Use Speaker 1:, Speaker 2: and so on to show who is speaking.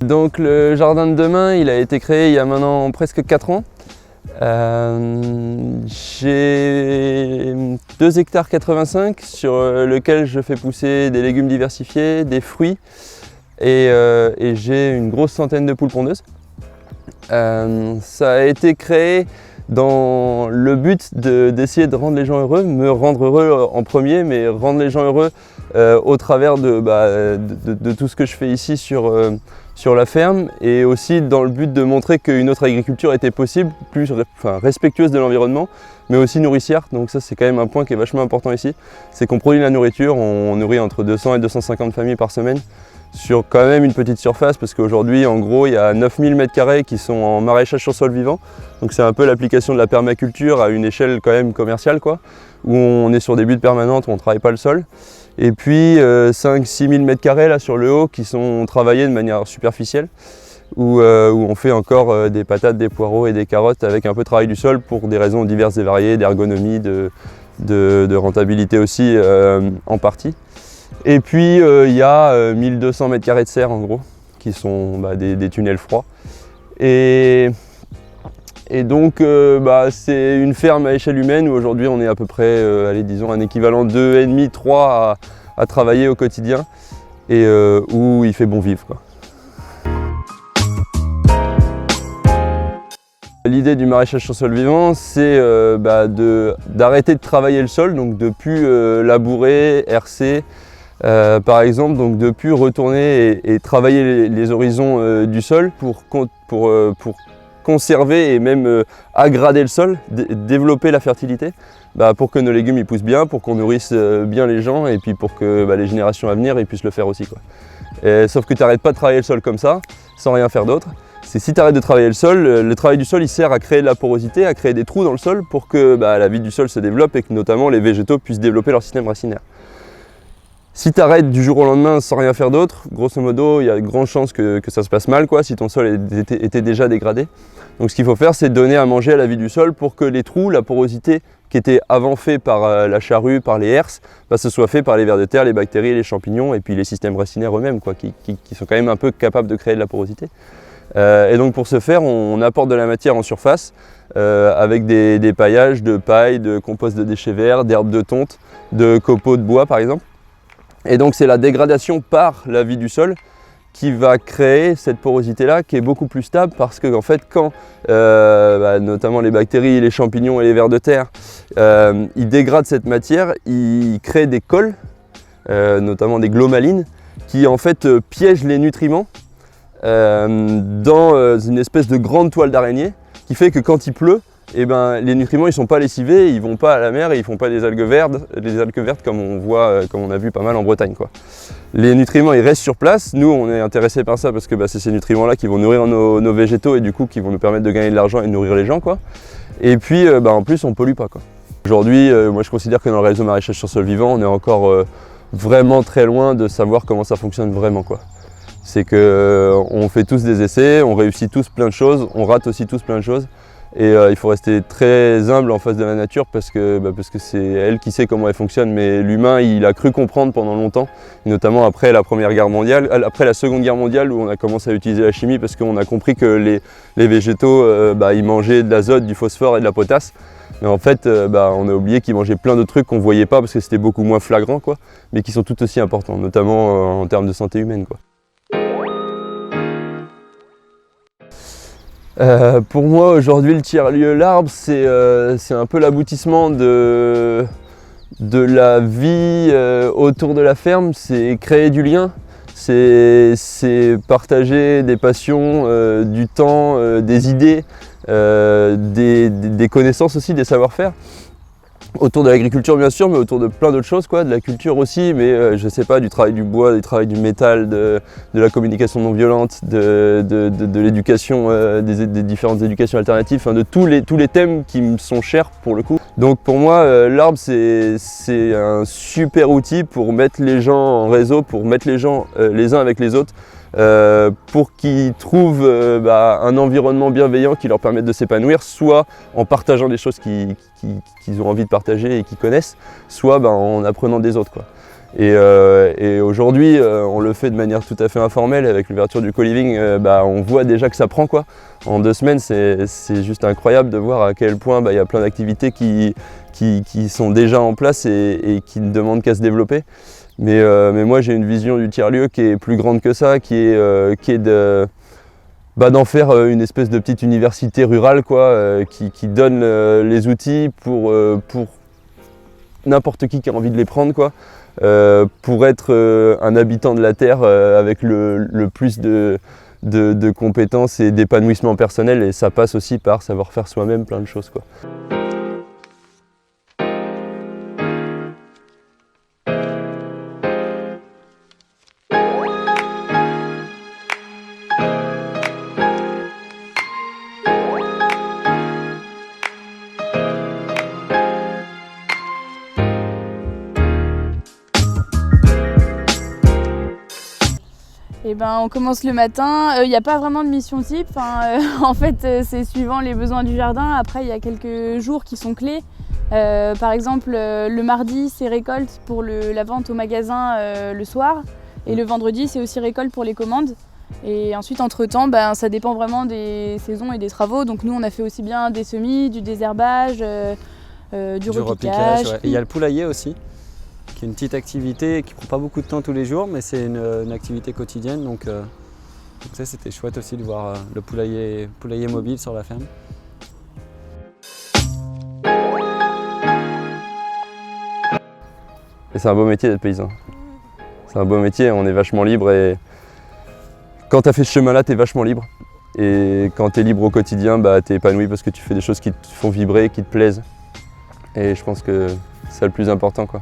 Speaker 1: Donc le jardin de demain, il a été créé il y a maintenant presque 4 ans. J'ai 2 hectares 85 sur lequel je fais pousser des légumes diversifiés, des fruits et j'ai une grosse centaine de poules pondeuses. Ça a été créé dans le but d'essayer de rendre les gens heureux, me rendre heureux en premier, mais rendre les gens heureux au travers de tout ce que je fais ici sur la ferme, et aussi dans le but de montrer qu'une autre agriculture était possible, plus respectueuse de l'environnement, mais aussi nourricière. Donc ça, c'est quand même un point qui est vachement important ici, c'est qu'on produit la nourriture, on nourrit entre 200 et 250 familles par semaine, sur quand même une petite surface, parce qu'aujourd'hui en gros il y a 9000 m² qui sont en maraîchage sur sol vivant, donc c'est un peu l'application de la permaculture à une échelle quand même commerciale, quoi, où on est sur des buts permanentes, où on ne travaille pas le sol, et puis 5-6 000 m² là sur le haut qui sont travaillés de manière superficielle, où on fait encore des patates, des poireaux et des carottes avec un peu de travail du sol pour des raisons diverses et variées, d'ergonomie, de rentabilité aussi en partie. Et puis il y a 1200 m² de serre en gros, qui sont des tunnels froids. Et donc c'est une ferme à échelle humaine où aujourd'hui on est à peu près, disons un équivalent 2,5-3 à travailler au quotidien, et où il fait bon vivre, quoi. L'idée du maraîchage sur sol vivant, c'est d'arrêter de travailler le sol, donc de plus labourer, herser, par exemple, donc de plus retourner et travailler les horizons du sol pour conserver et même aggrader le sol, développer la fertilité, pour que nos légumes ils poussent bien, pour qu'on nourrisse bien les gens, et puis pour que les générations à venir ils puissent le faire aussi, quoi. Sauf que tu n'arrêtes pas de travailler le sol comme ça, sans rien faire d'autre. C'est si tu arrêtes de travailler le travail du sol il sert à créer de la porosité, à créer des trous dans le sol pour que la vie du sol se développe et que notamment les végétaux puissent développer leur système racinaire. Si tu arrêtes du jour au lendemain sans rien faire d'autre, grosso modo, il y a de grandes chances que ça se passe mal, quoi, si ton sol était déjà dégradé. Donc ce qu'il faut faire, c'est donner à manger à la vie du sol pour que les trous, la porosité qui était avant fait par la charrue, par les herses, ce soit fait par les vers de terre, les bactéries, les champignons et puis les systèmes racinaires eux-mêmes, quoi, qui sont quand même un peu capables de créer de la porosité. Et donc pour ce faire, on apporte de la matière en surface avec des paillages de paille, de compost de déchets verts, d'herbes de tonte, de copeaux de bois par exemple. Et donc c'est la dégradation par la vie du sol qui va créer cette porosité-là qui est beaucoup plus stable, parce que en fait quand notamment les bactéries, les champignons et les vers de terre ils dégradent cette matière, ils créent des cols, notamment des glomalines, qui en fait piègent les nutriments dans une espèce de grande toile d'araignée, qui fait que quand il pleut, les nutriments ils sont pas lessivés, ils vont pas à la mer et ils font pas des algues vertes comme on voit, comme on a vu pas mal en Bretagne, quoi. Les nutriments ils restent sur place. Nous on est intéressés par ça parce que c'est ces nutriments là qui vont nourrir nos végétaux et du coup qui vont nous permettre de gagner de l'argent et de nourrir les gens, quoi. Et puis en plus on pollue pas, quoi. Aujourd'hui moi je considère que dans le réseau maraîchage sur sol vivant on est encore vraiment très loin de savoir comment ça fonctionne vraiment, quoi. C'est que on fait tous des essais, on réussit tous plein de choses, on rate aussi tous plein de choses. Et il faut rester très humble en face de la nature parce que c'est elle qui sait comment elle fonctionne, mais l'humain il a cru comprendre pendant longtemps, notamment après la Seconde Guerre mondiale où on a commencé à utiliser la chimie parce qu'on a compris que les végétaux ils mangeaient de l'azote, du phosphore et de la potasse, mais en fait on a oublié qu'ils mangeaient plein de trucs qu'on ne voyait pas parce que c'était beaucoup moins flagrant, quoi, mais qui sont tout aussi importants, notamment en termes de santé humaine, quoi. Pour moi aujourd'hui le tiers-lieu l'arbre c'est un peu l'aboutissement de la vie autour de la ferme, c'est créer du lien, c'est partager des passions, du temps, des idées, des connaissances aussi, des savoir-faire. Autour de l'agriculture bien sûr, mais autour de plein d'autres choses, quoi, de la culture aussi, mais je sais pas, du travail du bois, du travail du métal, de la communication non violente, de l'éducation, des différentes éducations alternatives, de tous les thèmes qui me sont chers pour le coup. Donc pour moi, l'arbre c'est un super outil pour mettre les gens en réseau, pour mettre les gens les uns avec les autres, pour qu'ils trouvent un environnement bienveillant qui leur permette de s'épanouir, soit en partageant des choses qu'ils ont envie de partager et qu'ils connaissent, soit en apprenant des autres, quoi. Et aujourd'hui, on le fait de manière tout à fait informelle avec l'ouverture du co-living. On voit déjà que ça prend quoi. En 2 semaines, c'est juste incroyable de voir à quel point il y a plein d'activités qui sont déjà en place et qui ne demandent qu'à se développer. Mais moi, j'ai une vision du tiers-lieu qui est plus grande que ça, qui est d'en faire une espèce de petite université rurale quoi, qui donne les outils pour n'importe qui a envie de les prendre quoi, pour être un habitant de la Terre avec le plus de compétences et d'épanouissement personnel, et ça passe aussi par savoir faire soi-même plein de choses quoi.
Speaker 2: On commence le matin, il n'y a pas vraiment de mission type, en fait c'est suivant les besoins du jardin. Après il y a quelques jours qui sont clés, par exemple le mardi c'est récolte pour la vente au magasin le soir, et le vendredi c'est aussi récolte pour les commandes. Et ensuite entre temps ça dépend vraiment des saisons et des travaux, donc nous on a fait aussi bien des semis, du désherbage, du repiquage.
Speaker 3: Ouais. Et il y a le poulailler aussi, qui est une petite activité qui ne prend pas beaucoup de temps tous les jours, mais c'est une activité quotidienne. Donc ça, c'était chouette aussi de voir le poulailler mobile sur la ferme.
Speaker 1: Et c'est un beau métier d'être paysan. C'est un beau métier, on est vachement libre, et quand tu as fait ce chemin-là, tu es vachement libre. Et quand tu es libre au quotidien, tu es épanoui parce que tu fais des choses qui te font vibrer, qui te plaisent. Et je pense que c'est le plus important quoi.